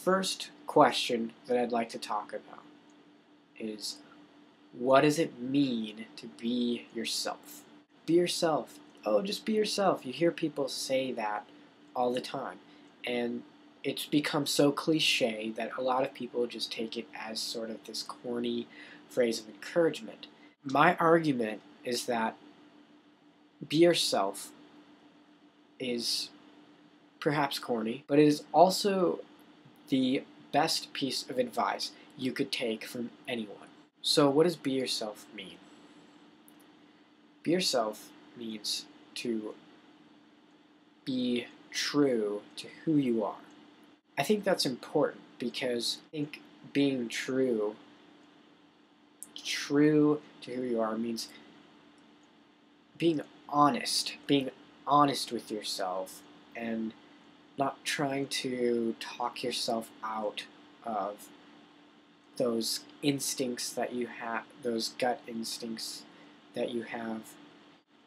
first question that I'd like to talk about is, what does it mean to be yourself? Be yourself. Oh, just be yourself. You hear people say that all the time. And it's become so cliche that a lot of people just take it as sort of this corny phrase of encouragement. My argument is that be yourself is perhaps corny, but it is also the best piece of advice you could take from anyone. So what does be yourself mean? Be yourself means to be true to who you are. I think that's important because I think being true to who you are means being honest with yourself and not trying to talk yourself out of those instincts that you have, those gut instincts that you have.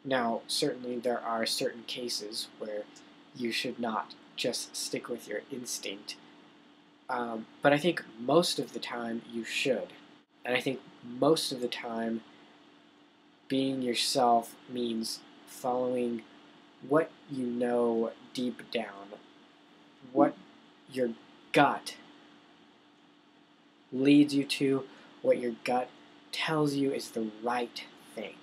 Now, certainly there are certain cases where you should not just stick with your instinct, but I think most of the time you should. And I think most of the time being yourself means following what you know deep down, what your gut leads you to, what your gut tells you is the right thing.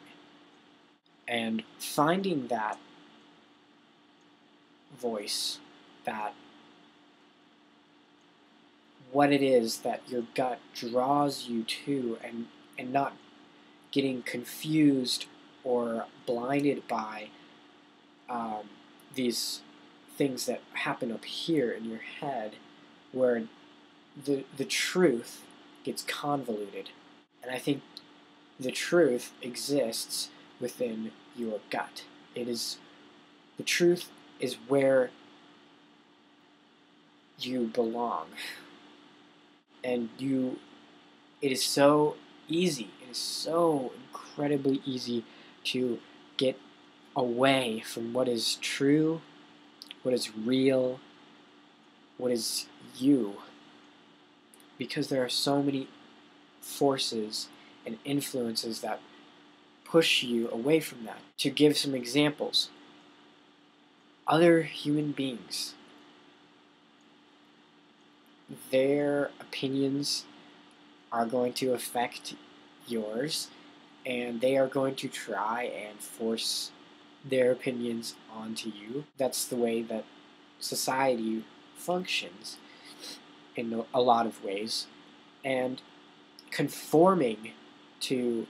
And finding that voice, that what it is that your gut draws you to, and not getting confused or blinded by these things that happen up here in your head where the truth gets convoluted. And I think the truth exists within your gut. The truth is where you belong. And it is so easy, it is so incredibly easy to get away from what is true, what is real, what is you. Because there are so many forces and influences that push you away from that. To give some examples, other human beings, their opinions are going to affect yours, and they are going to try and force their opinions onto you. That's the way that society functions in a lot of ways. And conforming to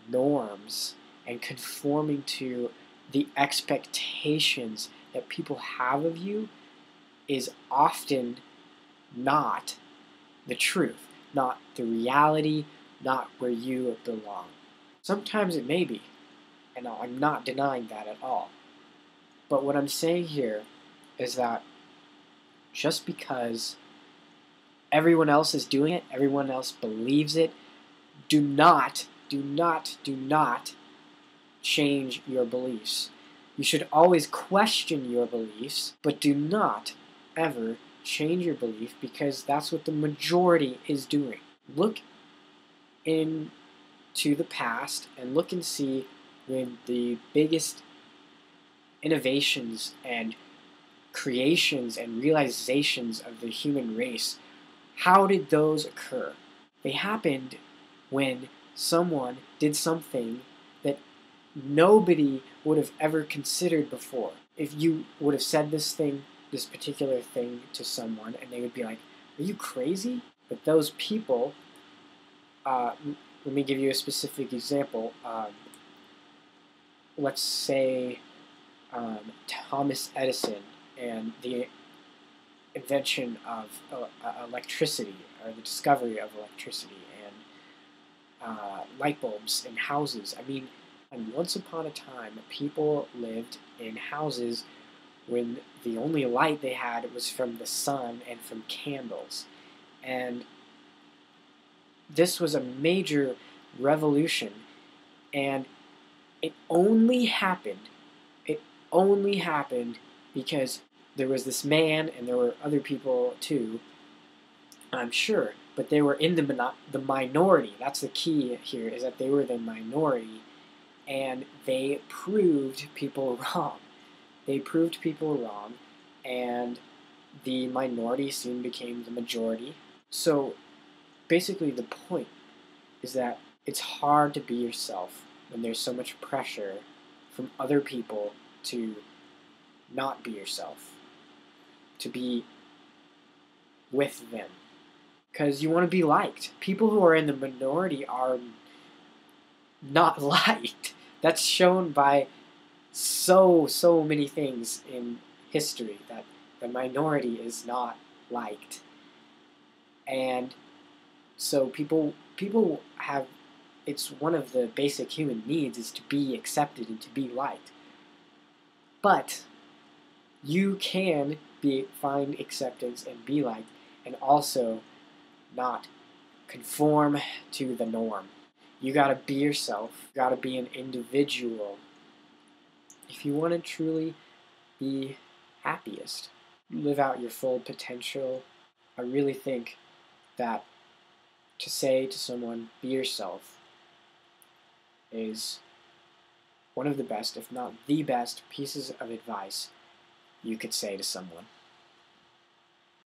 norms and conforming to the expectations that people have of you is often not the truth, not the reality, not where you belong. Sometimes it may be, and I'm not denying that at all. But what I'm saying here is that just because everyone else is doing it, everyone else believes it, do not change your beliefs. You should always question your beliefs, but do not ever change your belief, because that's what the majority is doing. Look into the past and look and see when the biggest innovations and creations and realizations of the human race, how did those occur? They happened when someone did something that nobody would have ever considered before. If you would have said this particular thing to someone, and they would be like, "Are you crazy?" But those people, let me give you a specific example. Let's say Thomas Edison and the invention of electricity, or the discovery of electricity, and light bulbs in houses. I mean, once upon a time, people lived in houses when the only light they had was from the sun and from candles. And this was a major revolution, and it only happened because there was this man, and there were other people too, I'm sure, but they were in the minority. That's the key here, is that they were the minority, and they proved people wrong. They proved people wrong, and the minority soon became the majority. So basically, the point is that it's hard to be yourself when there's so much pressure from other people to not be yourself, to be with them. Because you want to be liked. People who are in the minority are not liked. That's shown by so many things in history, that the minority is not liked. And so people have, it's one of the basic human needs is to be accepted and to be liked. But you can find acceptance and be liked, and also not conform to the norm. You gotta be yourself. You gotta be an individual if you want to truly be happiest. Live out your full potential. I really think that to say to someone, be yourself, is one of the best, if not the best, pieces of advice you could say to someone.